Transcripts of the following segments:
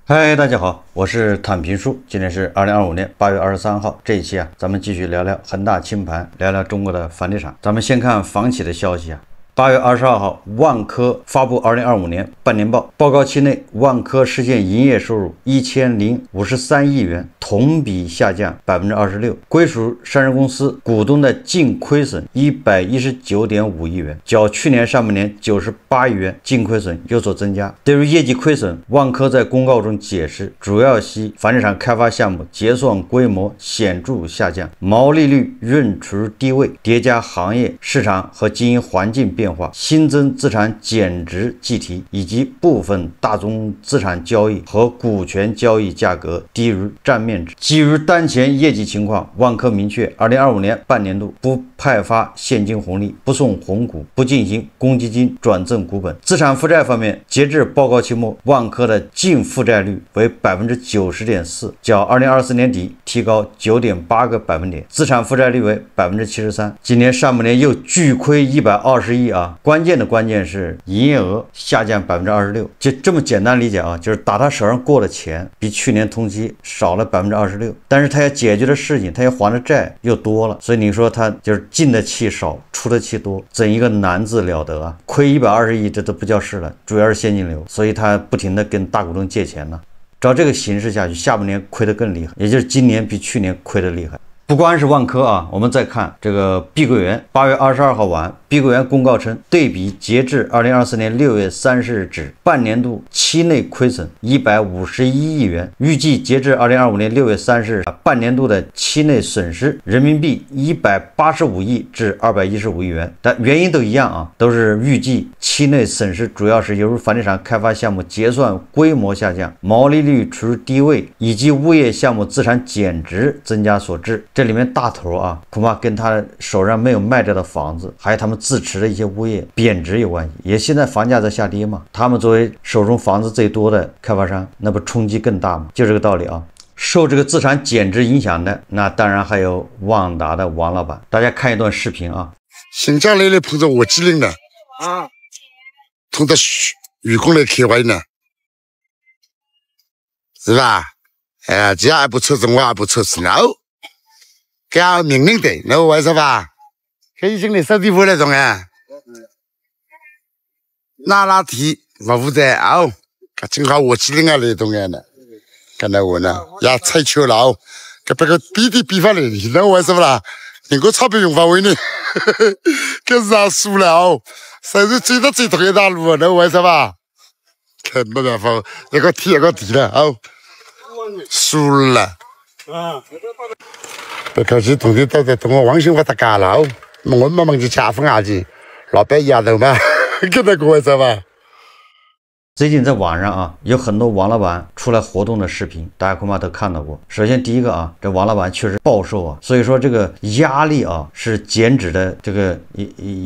嗨，大家好，我是坦平叔。今天是2025年8月23号，这一期咱们继续聊聊恒大清盘，聊聊中国的房地产。咱们先看房企的消息8月22号，万科发布2025年半年报，报告期内，万科实现营业收入1053亿元，同比下降26%，归属上市公司股东的净亏损119.5亿元，较去年上半年98亿元净亏损有所增加。对于业绩亏损，万科在公告中解释，主要系房地产开发项目结算规模显著下降，毛利率仍处于低位，叠加行业、市场和经营环境变化，新增资产减值计提，以及部分大宗资产交易和股权交易价格低于账面值。基于当前业绩情况，万科明确2025年半年度不派发现金红利，不送红股，不进行公积金转赠股本。资产负债方面，截至报告期末，万科的净负债率为90.4%，较2024年底提高9.8个百分点，资产负债率为73%。今年上半年又巨亏120亿关键是营业额下降26%，就这么简单理解就是打他手上过的钱比去年同期少了26%，但是他要解决的事情，他要还的债又多了，所以你说他就是进的气少，出的气多，怎一个难字了得亏120亿这都不叫事了，主要是现金流，所以他不停的跟大股东借钱呢。照这个形势下去，下半年亏得更厉害，也就是今年比去年亏得厉害。不光是万科我们再看这个碧桂园，8月22号晚，碧桂园公告称，对比截至2024年6月30日止，半年度期内亏损151亿元，预计截至2025年6月30日，半年度的期内损失人民币185亿至215亿元，但原因都一样都是预计期内损失主要是由于房地产开发项目结算规模下降，毛利率处于低位，以及物业项目资产减值增加所致。这里面大头恐怕跟他手上没有卖掉的房子，还有他们自持的一些物业贬值有关系。也现在房价在下跌嘛，他们作为手中房子最多的开发商，那不冲击更大吗？就这个道理受这个资产减值影响的，那当然还有旺达的王老板。大家看一段视频新疆来碰着我机灵了碰着员工来开会呢，是吧？这样一部车子我也不车子了。给命令的，那为啥吧？这已经来手地回来种那提不负责正好我机灵来种呢，看到我呢，也踩球了这个比的比法来，那为什么啦？能够钞票用法位呢？可是输了谁是追到最头一大路那为什么？看没办法，一个提了输了不可惜，同志都在同我王兴发大家了我慢慢就加分下去，老板丫头嘛，跟他过是吧？最近在网上有很多王老板出来活动的视频，大家恐怕都看到过。首先第一个这王老板确实暴瘦所以说这个压力是减脂的这个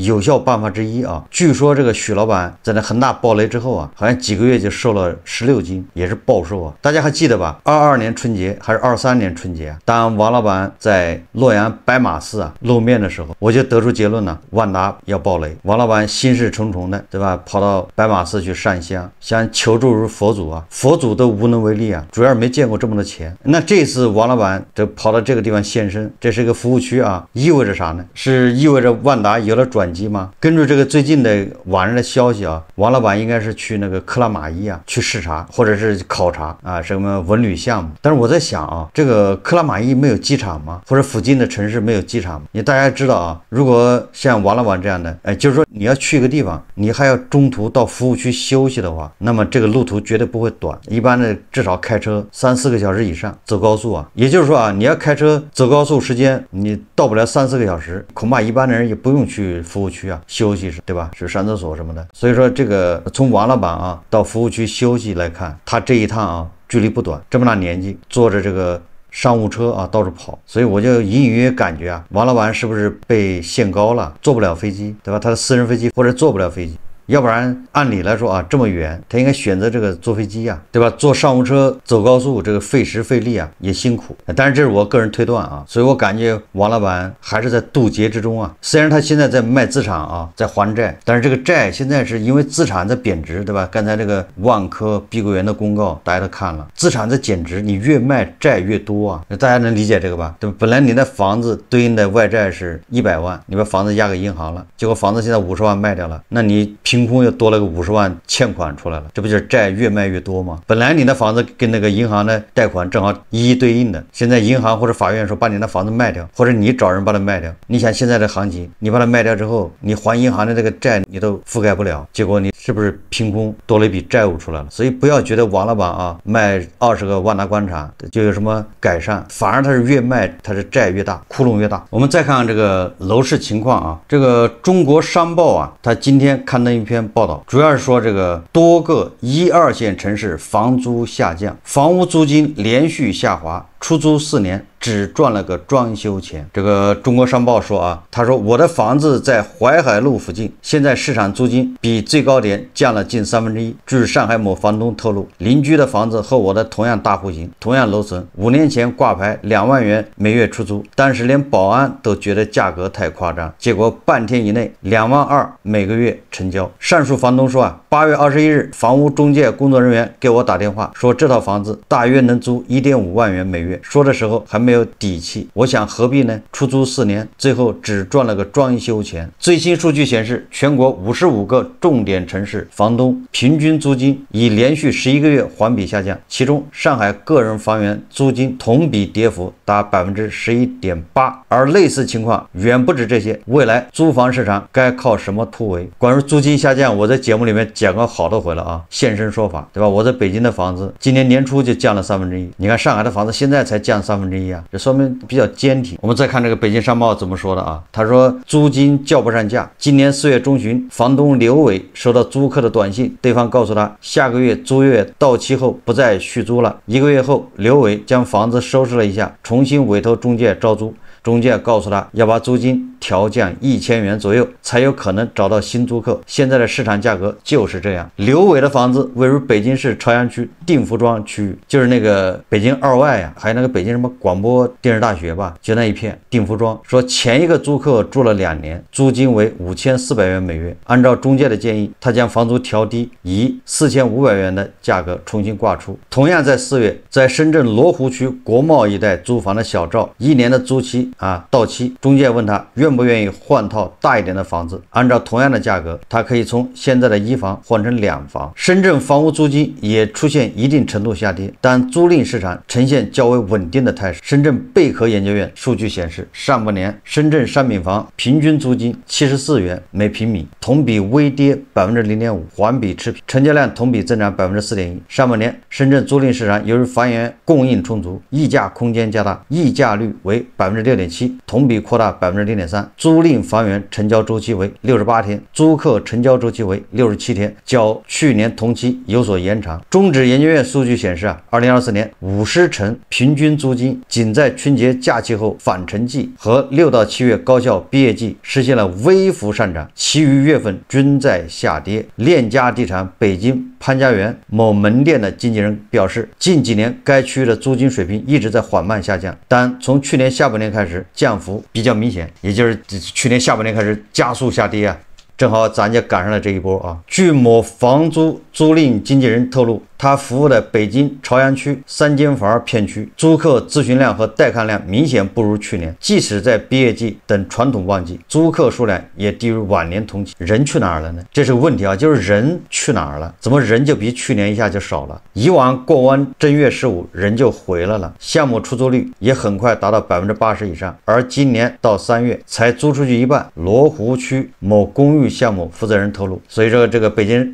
有效办法之一据说这个许老板在那恒大暴雷之后好像几个月就瘦了16斤，也是暴瘦大家还记得吧？22年春节还是23年春节当王老板在洛阳白马寺露面的时候，我就得出结论了，万达要暴雷。王老板心事重重的，对吧？跑到白马寺去上香，想求助于佛祖佛祖都无能为力主要是没见过这么多钱。那这次王老板就跑到这个地方现身，这是一个服务区意味着啥呢？是意味着万达有了转机吗？根据这个最近的网上的消息王老板应该是去那个克拉玛依去视察或者是考察什么文旅项目。但是我在想这个克拉玛依没有机场吗？或者附近的城市没有机场吗？大家知道如果像王老板这样的就是说你要去一个地方，你还要中途到服务区休息的话，那么这个路途绝对不会短，一般的至少开车3-4个小时以上，走高速也就是说你要开车走高速时间你到不了3-4个小时，恐怕一般的人也不用去服务区休息，对吧？去上厕所什么的。所以说这个从王老板到服务区休息来看，他这一趟距离不短，这么大年纪坐着这个商务车到处跑，所以我就隐隐约感觉王老板是不是被限高了，坐不了飞机，对吧？他的私人飞机或者坐不了飞机。要不然按理来说啊，这么远，他应该选择这个坐飞机呀，对吧？坐商务车走高速，这个费时费力啊，也辛苦。但是这是我个人推断啊，所以我感觉王老板还是在渡劫之中啊。虽然他现在在卖资产啊，在还债，但是这个债现在是因为资产在贬值，对吧？刚才这个万科、碧桂园的公告大家都看了，资产在减值，你越卖债越多啊，大家能理解这个吧？对吧？本来你的房子对应的外债是100万，你把房子押给银行了，结果房子现在50万卖掉了，那你凭空又多了个50万欠款出来了，这不就是债越卖越多吗？本来你的房子跟那个银行的贷款正好一一对应的，现在银行或者法院说把你的房子卖掉，或者你找人把它卖掉，你想现在的行情，你把它卖掉之后，你还银行的这个债你都覆盖不了，结果你是不是凭空多了一笔债务出来了？所以不要觉得王老板啊卖20个万达广场就有什么改善，反而他是越卖他是债越大，窟窿越大。我们再看看这个楼市情况啊，这个中国商报啊，他今天刊登一篇报道，主要是说这个多个1、2线城市房租下降，房屋租金连续下滑，出租4年只赚了个装修钱。这个中国商报说啊，他说我的房子在淮海路附近，现在市场租金比最高点降了近1/3。据上海某房东透露，邻居的房子和我的同样大户型，同样楼层，5年前挂牌2万元每月出租，当时连保安都觉得价格太夸张，结果半天以内2万2每个月成交。上述房东说啊，8月21日，房屋中介工作人员给我打电话说，这套房子大约能租1.5万元每月，说的时候还没有底气，我想何必呢？出租4年，最后只赚了个装修钱。最新数据显示，全国55个重点城市房东平均租金已连续11个月环比下降，其中上海个人房源租金同比跌幅达11.8%，而类似情况远不止这些。未来租房市场该靠什么突围？关于租金下降，我在节目里面讲过好多回了啊，现身说法，对吧？我在北京的房子今年年初就降了1/3，你看上海的房子现在才降1/3啊，这说明比较坚挺。我们再看这个北京商报怎么说的啊？他说租金叫不上价。今年4月中旬，房东刘伟收到租客的短信，对方告诉他下个月租约到期后不再续租了。1个月后，刘伟将房子收拾了一下，重新委托中介招租。中介告诉他要把租金调降1000元左右，才有可能找到新租客。现在的市场价格就是这样。刘伟的房子位于北京市朝阳区定福庄区域，就是那个北京2外呀，还有那个北京什么广播电视大学吧，就那一片定福庄。说前一个租客住了2年，租金为5400元每月。按照中介的建议，他将房租调低，以4500元的价格重新挂出。同样在4月，在深圳罗湖区国贸一带租房的小赵，1年的租期到期，中介问他愿不愿意换套大一点的房子，按照同样的价格，他可以从现在的1房换成2房。深圳房屋租金也出现一定程度下跌，但租赁市场呈现较为稳定的态势。深圳贝壳研究院数据显示，上半年深圳商品房平均租金74元每平米，同比微跌0.5%，环比持平，成交量同比增长4.1%。上半年深圳租赁市场由于房源供应充足，溢价空间加大，溢价率为6.7%，同比扩大0.3%。租赁房源成交周期为68天，租客成交周期为67天，较去年同期有所延长。中指研究院数据显示2024年50城平均租金仅在春节假期后返程季和6到7月高校毕业季实现了微幅上涨，其余月份均在下跌。链家地产北京潘家园某门店的经纪人表示，近几年该区域的租金水平一直在缓慢下降，但从去年下半年开始降幅比较明显，也就是去年下半年开始加速下跌啊，正好咱就赶上了这一波啊。据某房租租赁经纪人透露，他服务的北京朝阳区3间房片区租客咨询量和带看量明显不如去年，即使在毕业季等传统旺季，租客数量也低于往年同期。人去哪儿了呢？这是个问题啊，就是人去哪儿了？怎么人就比去年一下就少了？以往过完正月15人就回来了，项目出租率也很快达到80%以上，而今年到3月才租出去一半。罗湖区某公寓项目负责人透露，所以说这个北京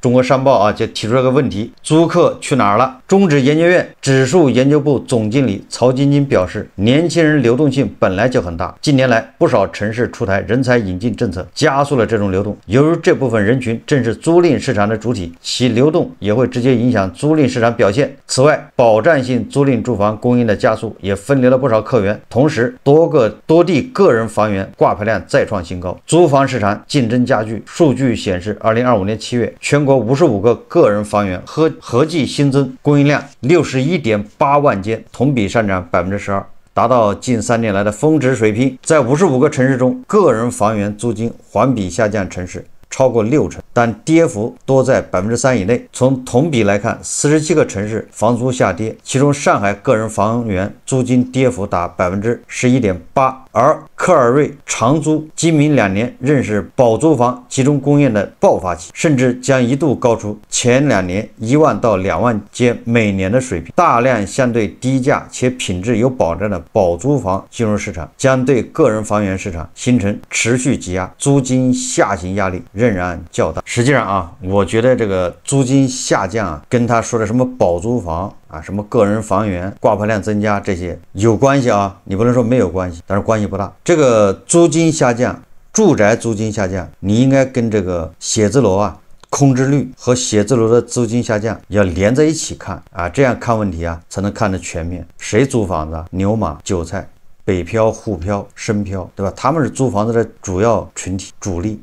中国商报啊就提出了个问题：租客去哪儿了？中指研究院指数研究部总经理曹晶晶表示，年轻人流动性本来就很大，近年来不少城市出台人才引进政策，加速了这种流动。由于这部分人群正是租赁市场的主体，其流动也会直接影响租赁市场表现。此外，保障性租赁住房供应的加速也分流了不少客源，同时多地个人房源挂牌量再创新高，租房市场竞争加剧。数据显示，2025年7月，全国55个个人房源合计新增供应量61.8万间，同比上涨12%。达到近3年来的峰值水平。在55个城市中，个人房源租金环比下降城市超过60%，但跌幅多在3%以内。从同比来看，47个城市房租下跌，其中上海个人房源租金跌幅达11.8%，而科尔瑞长租今明2年仍是保租房集中供应的爆发期，甚至将一度高出前2年1万到2万间每年的水平。大量相对低价且品质有保障的保租房进入市场，将对个人房源市场形成持续挤压，租金下行压力仍然较大。实际上啊，我觉得这个租金下降啊，跟他说的什么保租房啊，什么个人房源挂牌量增加这些有关系啊，你不能说没有关系，但是关系不大。这个租金下降，住宅租金下降，你应该跟这个写字楼啊空置率和写字楼的租金下降要连在一起看啊，这样看问题啊才能看得全面。谁租房子啊？牛马、韭菜、北漂、沪漂、深漂，对吧？他们是租房子的主要群体主力。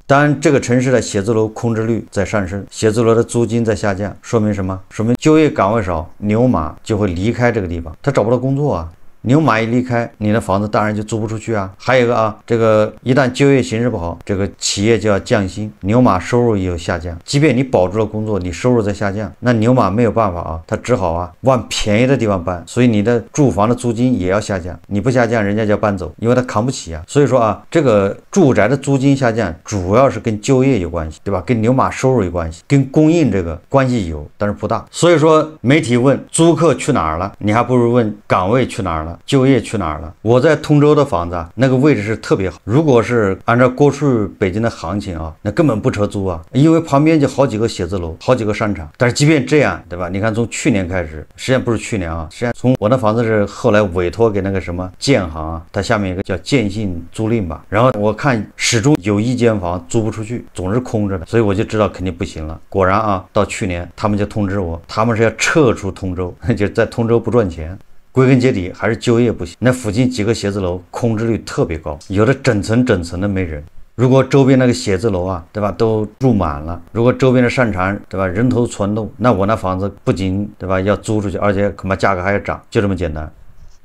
当这个城市的写字楼空置率在上升，写字楼的租金在下降，说明什么？说明就业岗位少，牛马就会离开这个地方，他找不到工作啊。牛马一离开，你的房子当然就租不出去啊。还有一个啊，这个一旦就业形势不好，这个企业就要降薪，牛马收入也有下降。即便你保住了工作，你收入在下降，那牛马没有办法啊，他只好啊往便宜的地方搬，所以你的住房的租金也要下降。你不下降，人家就要搬走，因为他扛不起啊。所以说啊，这个住宅的租金下降主要是跟就业有关系，对吧？跟牛马收入有关系，跟供应这个关系有，但是不大。所以说媒体问租客去哪儿了，你还不如问岗位去哪儿了，就业去哪儿了。我在通州的房子啊，那个位置是特别好，如果是按照过去北京的行情啊，那根本不愁租啊，因为旁边就好几个写字楼，好几个商场。但是即便这样，对吧？你看从去年开始，实际上不是去年啊，实际上从我的房子是后来委托给那个什么建行啊，它下面有个叫建信租赁吧，然后我看始终有1间房租不出去，总是空着的，所以我就知道肯定不行了。果然啊，到去年他们就通知我，他们是要撤出通州，就在通州不赚钱。归根结底还是就业不行，那附近几个写字楼空置率特别高，有的整层的没人。如果周边那个写字楼啊，对吧，都住满了，如果周边的商场，对吧，人头攒动，那我那房子不仅，对吧，要租出去，而且恐怕价格还要涨，就这么简单。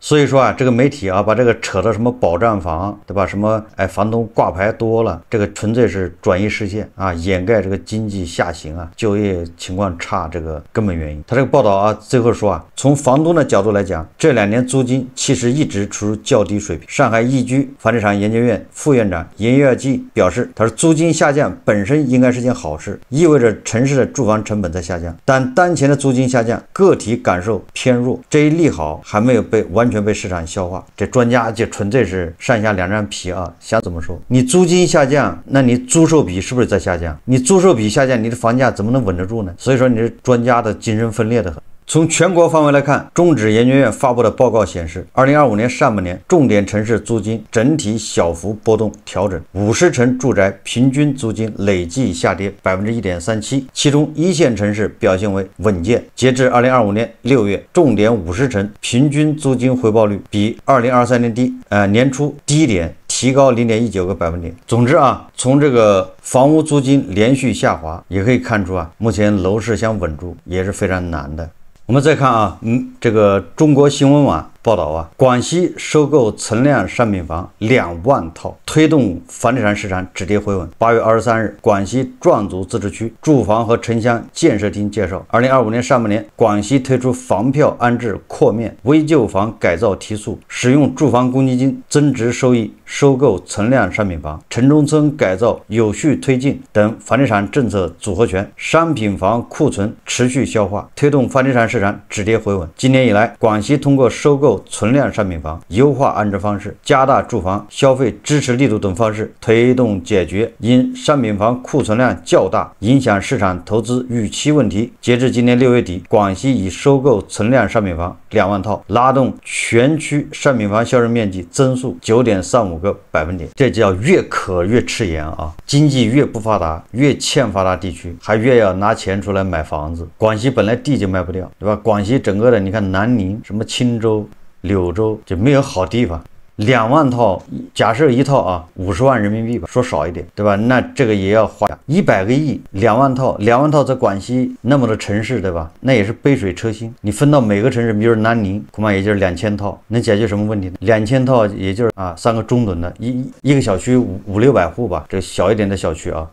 所以说啊，这个媒体啊，把这个扯到什么保障房，对吧？什么房东挂牌多了，这个纯粹是转移视线啊，掩盖这个经济下行啊，就业情况差这个根本原因。他这个报道啊，最后说啊，从房东的角度来讲，这2年租金其实一直处于较低水平。上海易居房地产研究院副院长严跃基表示，他说租金下降本身应该是件好事，意味着城市的住房成本在下降，但当前的租金下降，个体感受偏弱，这一利好还没有被完全被市场消化。这专家就纯粹是上下2张皮啊，想怎么说？你租金下降，那你租售比是不是在下降？你租售比下降，你的房价怎么能稳得住呢？所以说你这专家的精神分裂的很。从全国范围来看，中指研究院发布的报告显示，2025年上半年重点城市租金整体小幅波动调整，50城住宅平均租金累计下跌1.37%，其中1线城市表现为稳健。截至2025年6月，重点50城平均租金回报率比2023年年初低点提高0.19个百分点。总之啊，从这个房屋租金连续下滑也可以看出啊，目前楼市想稳住也是非常难的。我们再看啊，这个中国新闻网报道啊，广西收购存量商品房2万套，推动房地产市场止跌回稳。8月23日，广西壮族自治区住房和城乡建设厅介绍，2025年上半年，广西推出房票安置扩面、危旧房改造提速，使用住房公积金增值收益收购存量商品房、城中村改造有序推进等房地产政策组合拳，商品房库存持续消化，推动房地产市场止跌回稳。今年以来，广西通过收购购存量商品房，优化安置方式，加大住房消费支持力度等方式，推动解决因商品房库存量较大影响市场投资预期问题。截至今年6月底，广西已收购存量商品房2万套，拉动全区商品房销售面积增速9.35个百分点。这叫越渴越吃盐啊！经济越不发达，越欠发达地区还越要拿钱出来买房子。广西本来地就卖不掉，对吧？广西整个的，你看南宁、什么钦州、柳州就没有好地方。2万套，假设一套啊50万人民币吧，说少一点，对吧？那这个也要花100个亿，2万套，2万套在广西那么多城市，对吧？那也是杯水车薪。你分到每个城市，比如南宁，恐怕也就是2000套，能解决什么问题呢？2000套也就是3个中等的，一个小区500-600户吧，这小一点的小区啊，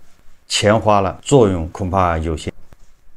钱花了，作用恐怕有限。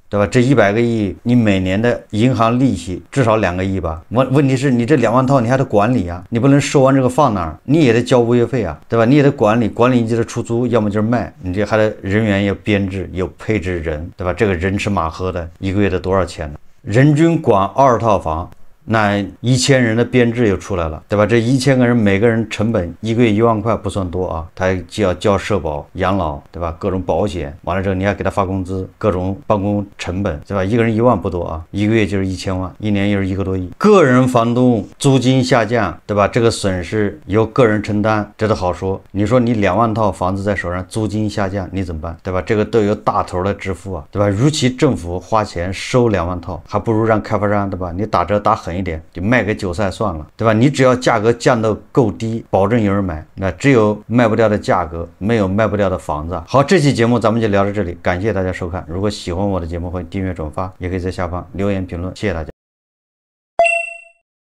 对吧？这100个亿，你每年的银行利息至少2个亿吧。问题是你这2万套你还得管理啊，你不能收完这个放那儿，你也得交物业费啊，对吧？你也得管理，管理你就是出租，要么就是卖，你这还得人员要编制，有配置人，对吧？这个人吃马喝的，一个月得多少钱呢？人均管20套房。那1000人的编制又出来了，对吧？这1000个人每个人成本一个月1万块不算多啊，他既要交社保、养老，对吧？各种保险，完了之后你还给他发工资，各种办公成本，对吧？一个人1万不多啊，一个月就是1000万，一年又是1个多亿。个人房东租金下降，对吧？这个损失由个人承担，这都好说。你说你2万套房子在手上，租金下降，你怎么办？对吧？这个都由大头来支付啊，对吧？如其政府花钱收2万套，还不如让开发商，对吧？你打折打狠一点，就卖给韭菜算了，对吧？你只要价格降到够低，保证有人买。那只有卖不掉的价格，没有卖不掉的房子。好，这期节目咱们就聊到这里，感谢大家收看。如果喜欢我的节目，欢迎订阅转发，也可以在下方留言评论，谢谢大家。